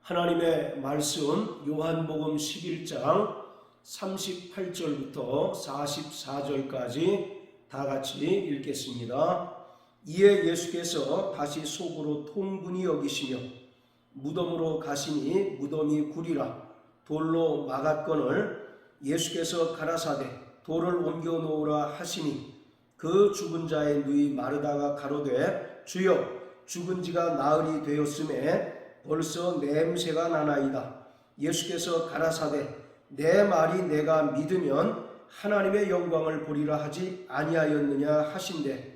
하나님의 말씀 요한복음 11장 38절부터 44절까지 다 같이 읽겠습니다. 이에 예수께서 다시 속으로 통분히 여기시며 무덤으로 가시니 무덤이 구리라 돌로 막았거늘 예수께서 가라사대 돌을 옮겨 놓으라 하시니 그 죽은 자의 누이 마르다가 가로되 주여 죽은 지가 나흘이 되었음에 벌써 냄새가 나나이다. 예수께서 가라사대 내 말이 내가 믿으면 하나님의 영광을 보리라 하지 아니하였느냐 하신대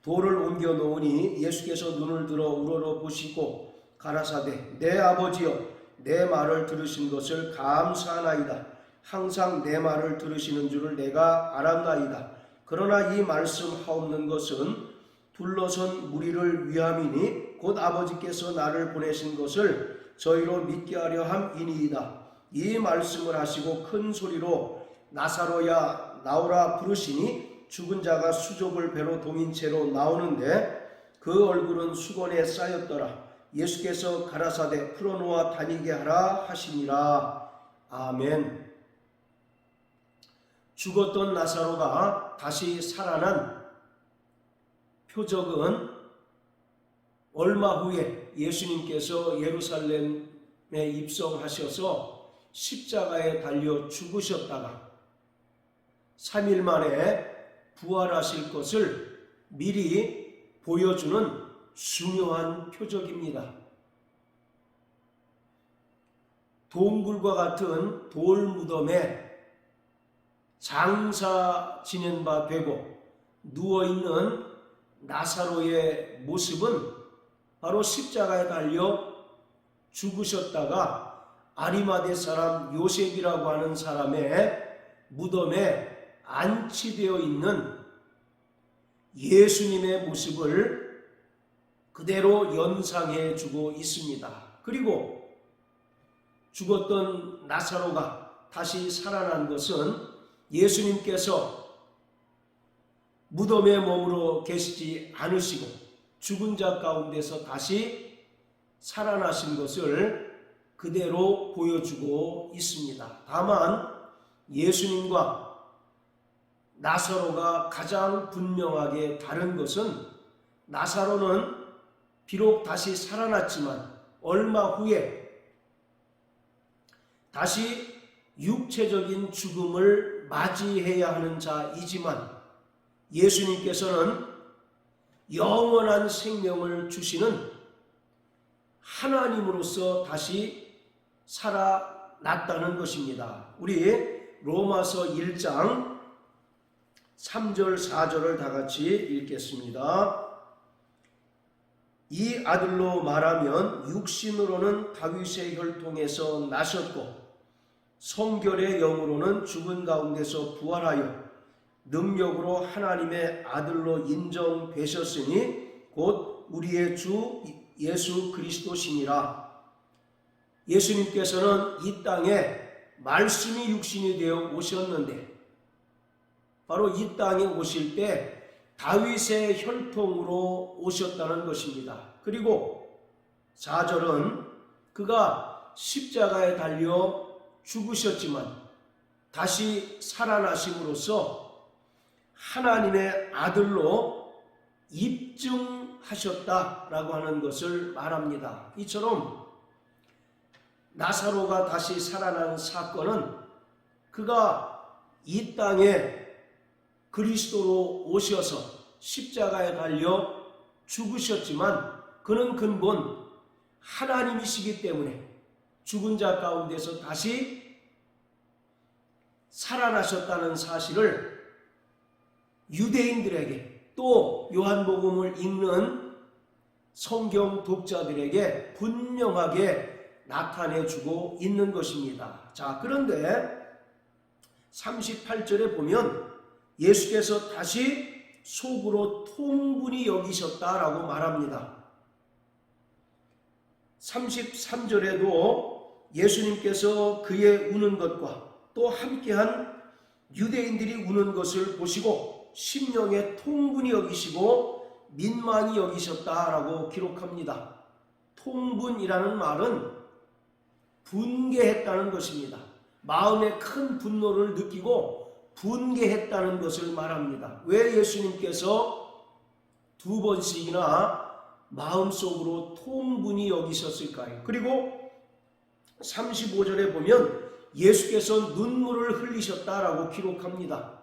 돌을 옮겨 놓으니 예수께서 눈을 들어 우러러 보시고 가라사대 내 아버지여 내 말을 들으신 것을 감사하나이다. 항상 내 말을 들으시는 줄을 내가 알았나이다. 그러나 이 말씀하옵는 것은 둘러선 무리를 위함이니 곧 아버지께서 나를 보내신 것을 저희로 믿게 하려 함이니이다. 이 말씀을 하시고 큰 소리로 나사로야 나오라 부르시니 죽은 자가 수족을 배로 동인 채로 나오는데 그 얼굴은 수건에 쌓였더라. 예수께서 가라사대 풀어놓아 다니게 하라 하시니라. 아멘. 죽었던 나사로가 다시 살아난 표적은 얼마 후에 예수님께서 예루살렘에 입성하셔서 십자가에 달려 죽으셨다가 3일 만에 부활하실 것을 미리 보여주는 중요한 표적입니다. 동굴과 같은 돌무덤에 장사 지낸 바 되고 누워있는 나사로의 모습은 바로 십자가에 달려 죽으셨다가 아리마대 사람 요셉이라고 하는 사람의 무덤에 안치되어 있는 예수님의 모습을 그대로 연상해 주고 있습니다. 그리고 죽었던 나사로가 다시 살아난 것은 예수님께서 무덤에 머물러 계시지 않으시고 죽은 자 가운데서 다시 살아나신 것을 그대로 보여주고 있습니다. 다만 예수님과 나사로가 가장 분명하게 다른 것은 나사로는 비록 다시 살아났지만 얼마 후에 다시 육체적인 죽음을 맞이해야 하는 자이지만 예수님께서는 영원한 생명을 주시는 하나님으로서 다시 살아났다는 것입니다. 우리 로마서 1장 3절 4절을 다 같이 읽겠습니다. 이 아들로 말하면 육신으로는 다윗의 혈통에서 나셨고 성결의 영으로는 죽은 가운데서 부활하여 능력으로 하나님의 아들로 인정되셨으니 곧 우리의 주 예수 그리스도시니라. 예수님께서는 이 땅에 말씀이 육신이 되어 오셨는데 바로 이 땅에 오실 때 다윗의 혈통으로 오셨다는 것입니다. 그리고 4절은 그가 십자가에 달려 죽으셨지만 다시 살아나심으로써 하나님의 아들로 입증하셨다라고 하는 것을 말합니다. 이처럼 나사로가 다시 살아난 사건은 그가 이 땅에 그리스도로 오셔서 십자가에 달려 죽으셨지만 그는 근본 하나님이시기 때문에 죽은 자 가운데서 다시 살아나셨다는 사실을 유대인들에게 또 요한복음을 읽는 성경 독자들에게 분명하게 나타내주고 있는 것입니다. 자, 그런데 38절에 보면 예수께서 다시 속으로 통분히 여기셨다라고 말합니다. 33절에도 예수님께서 그의 우는 것과 또 함께한 유대인들이 우는 것을 보시고 심령에 통분히 여기시고 민망히 여기셨다라고 기록합니다. 통분이라는 말은 분개했다는 것입니다. 마음에 큰 분노를 느끼고 분개했다는 것을 말합니다. 왜 예수님께서 두 번씩이나 마음속으로 통분이 여기셨을까요? 그리고 35절에 보면 예수께서 눈물을 흘리셨다라고 기록합니다.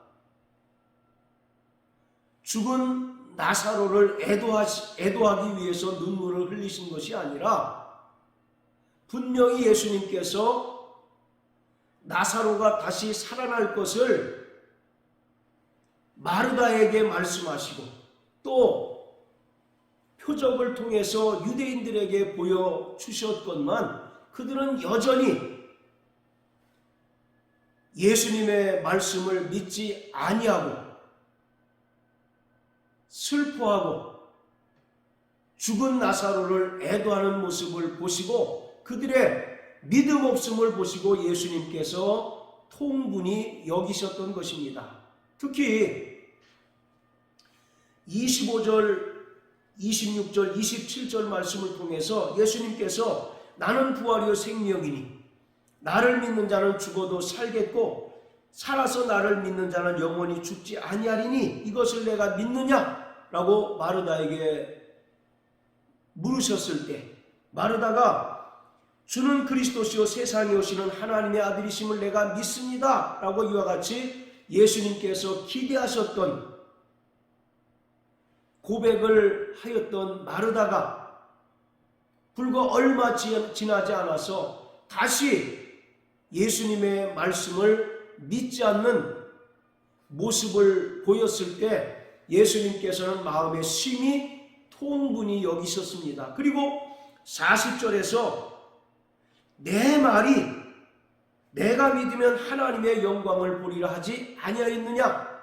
죽은 나사로를 애도하기 위해서 눈물을 흘리신 것이 아니라 분명히 예수님께서 나사로가 다시 살아날 것을 마르다에게 말씀하시고 또 표적을 통해서 유대인들에게 보여주셨건만 그들은 여전히 예수님의 말씀을 믿지 아니하고 슬퍼하고 죽은 나사로를 애도하는 모습을 보시고 그들의 믿음 없음을 보시고 예수님께서 통분히 여기셨던 것입니다. 특히 25절, 26절, 27절 말씀을 통해서 예수님께서 나는 부활이요 생명이니 나를 믿는 자는 죽어도 살겠고 살아서 나를 믿는 자는 영원히 죽지 아니하리니 이것을 내가 믿느냐? 라고 마르다에게 물으셨을 때 마르다가 주는 그리스도시요 세상에 오시는 하나님의 아들이심을 내가 믿습니다 라고 이와 같이 예수님께서 기대하셨던 고백을 하였던 마르다가 불과 얼마 지나지 않아서 다시 예수님의 말씀을 믿지 않는 모습을 보였을 때 예수님께서는 마음에 심히 통분히 여기셨습니다. 그리고 40절에서 내 말이 내가 믿으면 하나님의 영광을 보리라 하지 아니하였느냐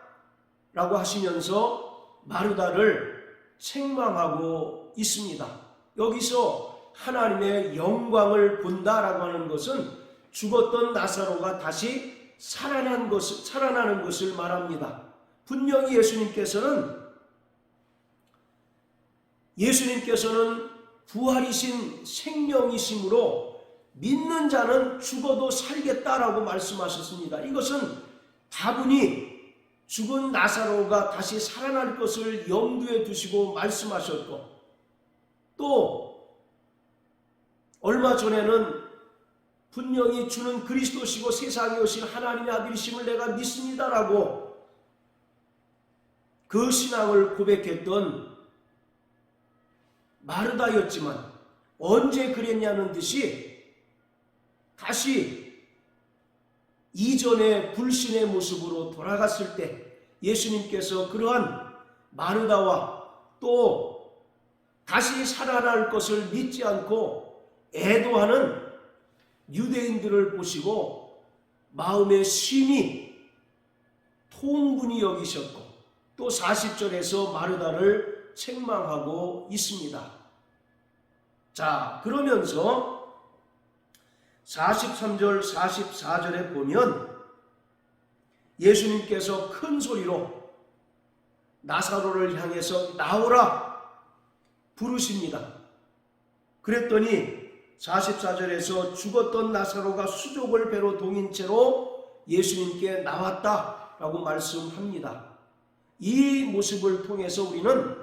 라고 하시면서 마르다를 책망하고 있습니다. 여기서 하나님의 영광을 본다라고 하는 것은 죽었던 나사로가 다시 살아나는 것을 말합니다. 분명히 예수님께서는 부활이신 생명이심으로 믿는 자는 죽어도 살겠다라고 말씀하셨습니다. 이것은 다분히 죽은 나사로가 다시 살아날 것을 염두에 두시고 말씀하셨고 또 얼마 전에는 분명히 주는 그리스도시고 세상에 오신 하나님의 아들이심을 내가 믿습니다라고 그 신앙을 고백했던 마르다였지만 언제 그랬냐는 듯이 다시 이전의 불신의 모습으로 돌아갔을 때 예수님께서 그러한 마르다와 또 다시 살아날 것을 믿지 않고 애도하는 유대인들을 보시고 마음에 심히 통분히 여기셨고 또 40절에서 마르다를 책망하고 있습니다. 자, 그러면서 43절, 44절에 보면 예수님께서 큰 소리로 나사로를 향해서 나오라 부르십니다. 그랬더니 44절에서 죽었던 나사로가 수족을 배로 동인 채로 예수님께 나왔다라고 말씀합니다. 이 모습을 통해서 우리는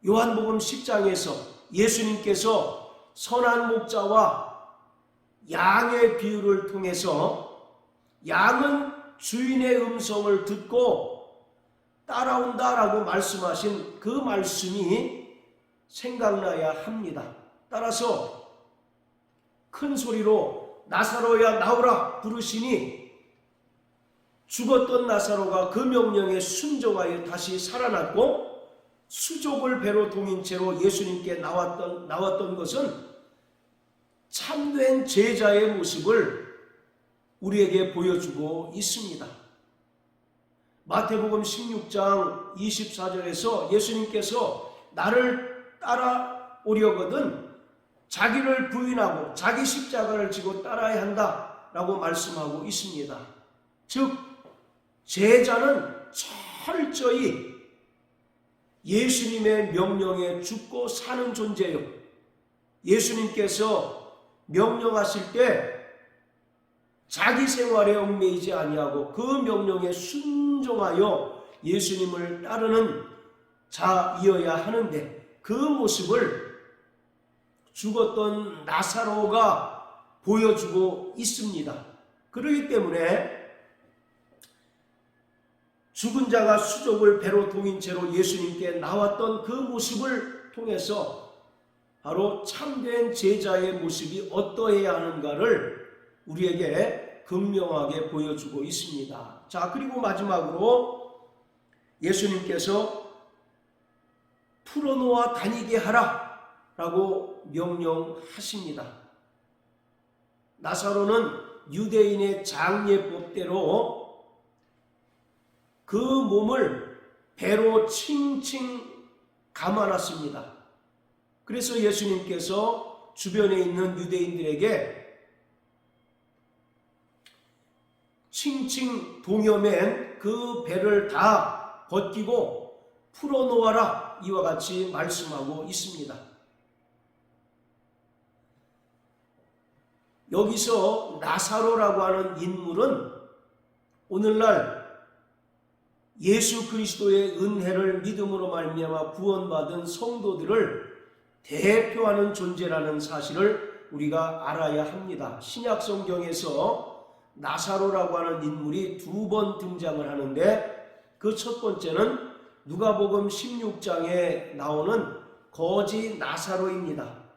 요한복음 10장에서 예수님께서 선한 목자와 양의 비유를 통해서 양은 주인의 음성을 듣고 따라온다라고 말씀하신 그 말씀이 생각나야 합니다. 따라서 큰 소리로 나사로야 나오라 부르시니 죽었던 나사로가 그 명령에 순종하여 다시 살아났고 수족을 배로 동인 채로 예수님께 나왔던 것은 참된 제자의 모습을 우리에게 보여주고 있습니다. 마태복음 16장 24절에서 예수님께서 나를 따라오려거든 자기를 부인하고 자기 십자가를 지고 따라야 한다라고 말씀하고 있습니다. 즉 제자는 철저히 예수님의 명령에 죽고 사는 존재요. 예수님께서 명령하실 때 자기 생활에 얽매이지 아니하고 그 명령에 순종하여 예수님을 따르는 자이어야 하는데, 그 모습을 죽었던 나사로가 보여주고 있습니다. 그렇기 때문에 죽은 자가 수족을 배로 동인 채로 예수님께 나왔던 그 모습을 통해서 바로 참된 제자의 모습이 어떠해야 하는가를 우리에게 극명하게 보여주고 있습니다. 자, 그리고 마지막으로 예수님께서 풀어놓아 다니게 하라 라고 명령하십니다. 나사로는 유대인의 장례법대로 그 몸을 배로 칭칭 감아놨습니다. 그래서 예수님께서 주변에 있는 유대인들에게 칭칭 동여맨 그 배를 다 벗기고 풀어놓아라, 이와 같이 말씀하고 있습니다. 여기서 나사로라고 하는 인물은 오늘날 예수 그리스도의 은혜를 믿음으로 말미암아 구원받은 성도들을 대표하는 존재라는 사실을 우리가 알아야 합니다. 신약 성경에서 나사로라고 하는 인물이 2번 등장을 하는데, 그 첫 번째는 누가복음 16장에 나오는 거지 나사로입니다.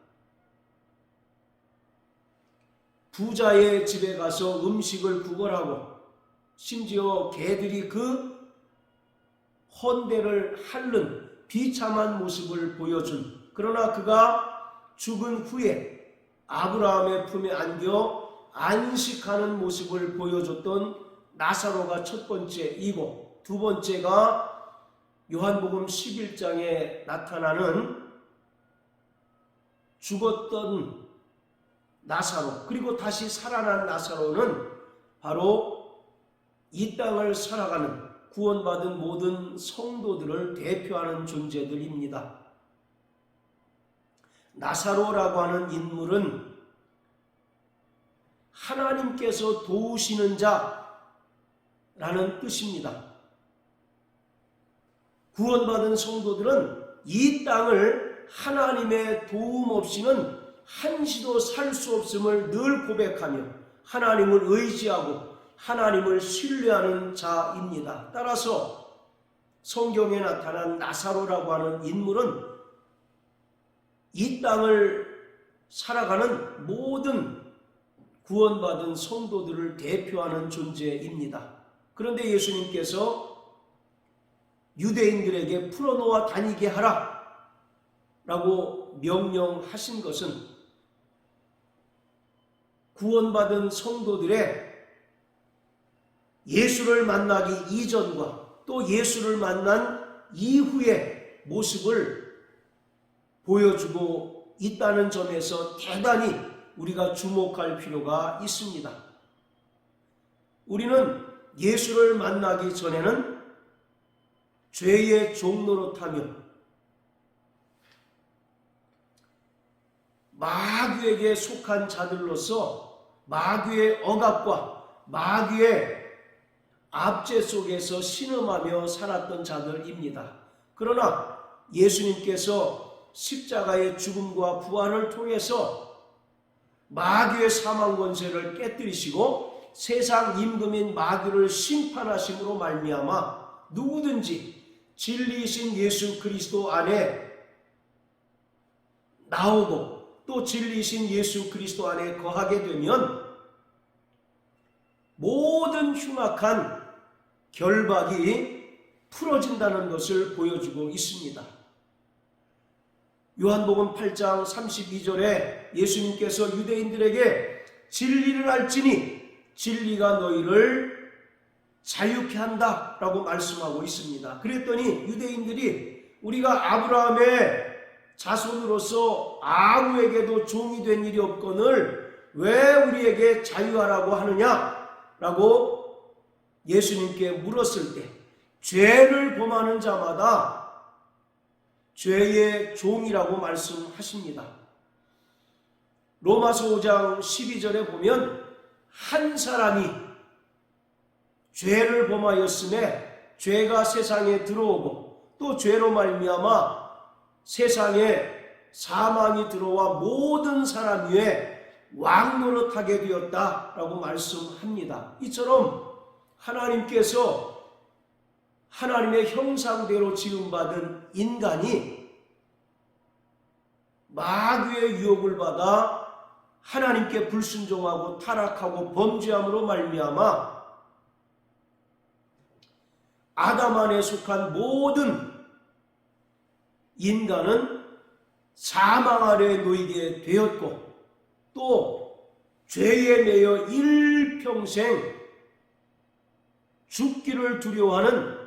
부자의 집에 가서 음식을 구걸하고 심지어 개들이 그 헌대를 핥는 비참한 모습을 보여준, 그러나 그가 죽은 후에 아브라함의 품에 안겨 안식하는 모습을 보여줬던 나사로가 첫 번째이고, 두 번째가 요한복음 11장에 나타나는 죽었던 나사로, 그리고 다시 살아난 나사로는 바로 이 땅을 살아가는 구원받은 모든 성도들을 대표하는 존재들입니다. 나사로라고 하는 인물은 하나님께서 도우시는 자라는 뜻입니다. 구원받은 성도들은 이 땅을 하나님의 도움 없이는 한시도 살 수 없음을 늘 고백하며 하나님을 의지하고 하나님을 신뢰하는 자입니다. 따라서 성경에 나타난 나사로라고 하는 인물은 이 땅을 살아가는 모든 구원받은 성도들을 대표하는 존재입니다. 그런데 예수님께서 유대인들에게 풀어놓아 다니게 하라 라고 명령하신 것은 구원받은 성도들의 예수를 만나기 이전과 또 예수를 만난 이후의 모습을 보여주고 있다는 점에서 대단히 우리가 주목할 필요가 있습니다. 우리는 예수를 만나기 전에는 죄의 종노릇하며 마귀에게 속한 자들로서 마귀의 억압과 마귀의 압제 속에서 신음하며 살았던 자들입니다. 그러나 예수님께서 십자가의 죽음과 부활을 통해서 마귀의 사망 권세를 깨뜨리시고 세상 임금인 마귀를 심판하심으로 말미암아 누구든지 진리이신 예수 그리스도 안에 나오고 또 진리이신 예수 그리스도 안에 거하게 되면 모든 흉악한 결박이 풀어진다는 것을 보여주고 있습니다. 요한복음 8장 32절에 예수님께서 유대인들에게 진리를 알지니 진리가 너희를 자유케 한다 라고 말씀하고 있습니다. 그랬더니 유대인들이 우리가 아브라함의 자손으로서 아무에게도 종이 된 일이 없거늘 왜 우리에게 자유하라고 하느냐 라고 예수님께 물었을 때 죄를 범하는 자마다 죄의 종이라고 말씀하십니다. 로마서 5장 12절에 보면 한 사람이 죄를 범하였음에 죄가 세상에 들어오고 또 죄로 말미암아 세상에 사망이 들어와 모든 사람 위에 왕노릇하게 되었다라고 말씀합니다. 이처럼 하나님께서 하나님의 형상대로 지음받은 인간이 마귀의 유혹을 받아 하나님께 불순종하고 타락하고 범죄함으로 말미암아 아담 안에 속한 모든 인간은 사망 아래에 놓이게 되었고 또 죄에 매여 일평생 죽기를 두려워하는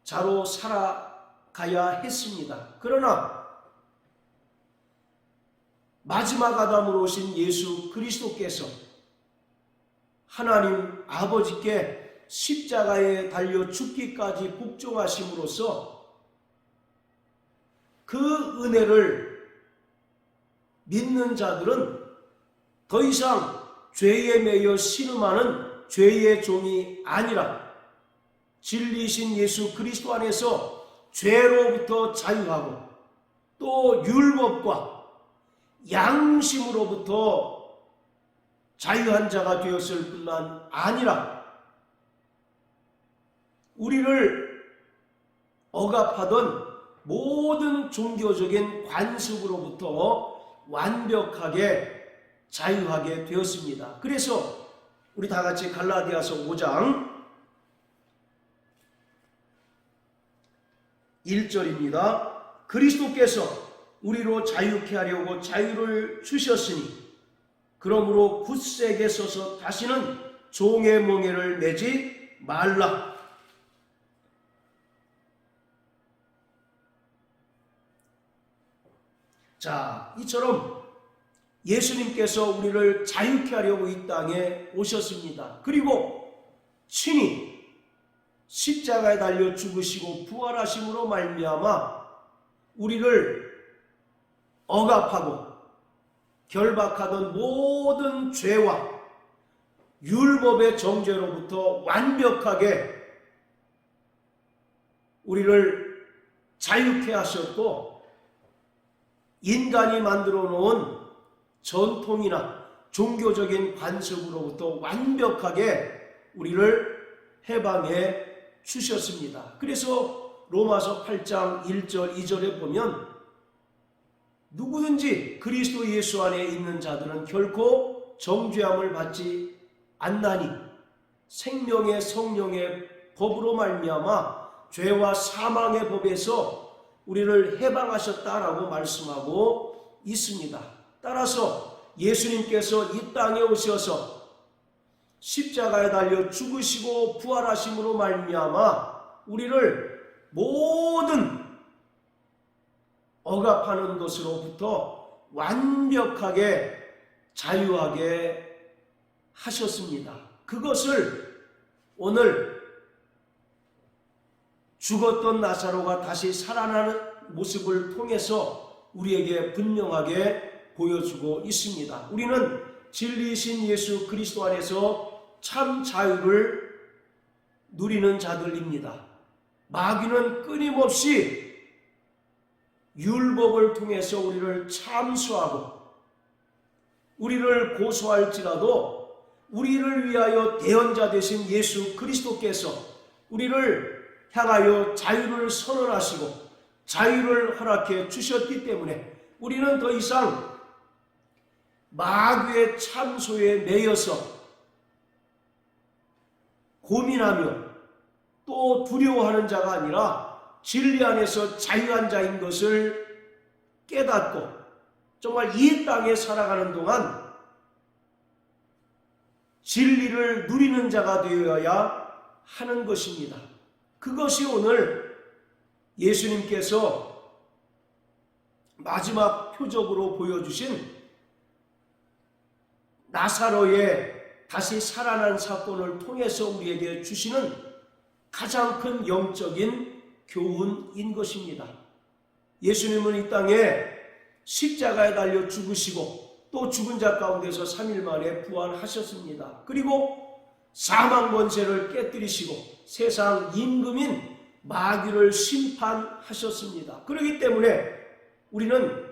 자로 살아가야 했습니다. 그러나 마지막 아담으로 오신 예수 그리스도께서 하나님 아버지께 십자가에 달려 죽기까지 복종하심으로써 그 은혜를 믿는 자들은 더 이상 죄에 매여 신음하는 죄의 종이 아니라 진리이신 예수 그리스도 안에서 죄로부터 자유하고 또 율법과 양심으로부터 자유한 자가 되었을 뿐만 아니라 우리를 억압하던 모든 종교적인 관습으로부터 완벽하게 자유하게 되었습니다. 그래서 우리 다 같이 갈라디아서 5장 1절입니다. 그리스도께서 우리로 자유케 하려고 자유를 주셨으니 그러므로 굳세게 서서 다시는 종의 멍에를 매지 말라. 자, 이처럼 예수님께서 우리를 자유케 하려고 이 땅에 오셨습니다. 그리고 친히 십자가에 달려 죽으시고 부활하심으로 말미암아 우리를 억압하고 결박하던 모든 죄와 율법의 정죄로부터 완벽하게 우리를 자유케 하셨고 인간이 만들어 놓은 전통이나 종교적인 관습으로부터 완벽하게 우리를 해방해 주셨습니다. 그래서 로마서 8장 1절 2절에 보면 누구든지 그리스도 예수 안에 있는 자들은 결코 정죄함을 받지 않나니 생명의 성령의 법으로 말미암아 죄와 사망의 법에서 우리를 해방하셨다라고 말씀하고 있습니다. 따라서 예수님께서 이 땅에 오셔서 십자가에 달려 죽으시고 부활하심으로 말미암아 우리를 모든 억압하는 것으로부터 완벽하게 자유하게 하셨습니다. 그것을 오늘 죽었던 나사로가 다시 살아나는 모습을 통해서 우리에게 분명하게 보여주고 있습니다. 우리는 진리이신 예수 그리스도 안에서 참 자유를 누리는 자들입니다. 마귀는 끊임없이 율법을 통해서 우리를 참수하고 우리를 고소할지라도 우리를 위하여 대언자 되신 예수 그리스도께서 우리를 향하여 자유를 선언하시고 자유를 허락해 주셨기 때문에 우리는 더 이상 마귀의 참소에 매여서 고민하며 또 두려워하는 자가 아니라 진리 안에서 자유한 자인 것을 깨닫고 정말 이 땅에 살아가는 동안 진리를 누리는 자가 되어야 하는 것입니다. 그것이 오늘 예수님께서 마지막 표적으로 보여주신 나사로의 다시 살아난 사건을 통해서 우리에게 주시는 가장 큰 영적인 교훈인 것입니다. 예수님은 이 땅에 십자가에 달려 죽으시고 또 죽은 자 가운데서 3일 만에 부활하셨습니다. 그리고 사망 권세를 깨뜨리시고 세상 임금인 마귀를 심판하셨습니다. 그렇기 때문에 우리는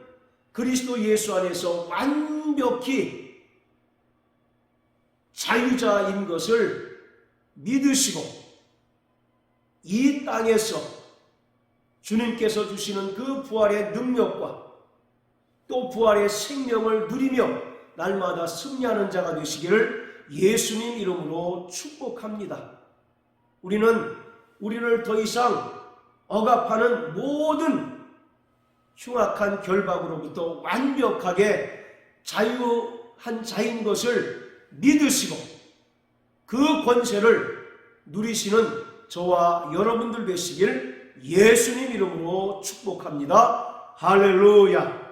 그리스도 예수 안에서 완벽히 자유자인 것을 믿으시고 이 땅에서 주님께서 주시는 그 부활의 능력과 또 부활의 생명을 누리며 날마다 승리하는 자가 되시기를 예수님 이름으로 축복합니다. 우리를 더 이상 억압하는 모든 흉악한 결박으로부터 완벽하게 자유한 자인 것을 믿으시고 그 권세를 누리시는 저와 여러분들 되시길 예수님 이름으로 축복합니다. 할렐루야.